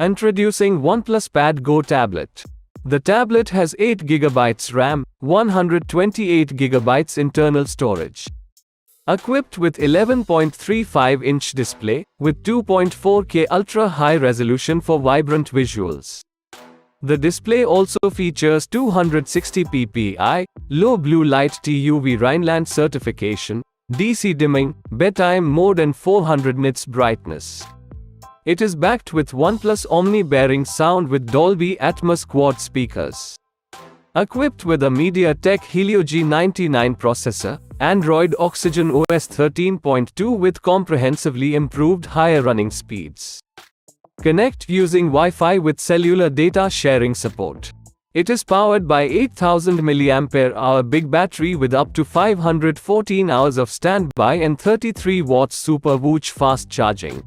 Introducing OnePlus Pad Go tablet. The tablet has 8GB RAM, 128GB internal storage. Equipped with 11.35-inch display, with 2.4K ultra-high resolution for vibrant visuals. The display also features 260 ppi, low blue light TUV Rhineland certification, DC dimming, bedtime mode and 400 nits brightness. It is backed with OnePlus Omni-bearing sound with Dolby Atmos quad speakers. Equipped with a MediaTek Helio G99 processor, Android Oxygen OS 13.2 with comprehensively improved higher running speeds. Connect using Wi-Fi with cellular data sharing support. It is powered by 8000 mAh big battery with up to 514 hours of standby and 33 watts super whoosh fast charging.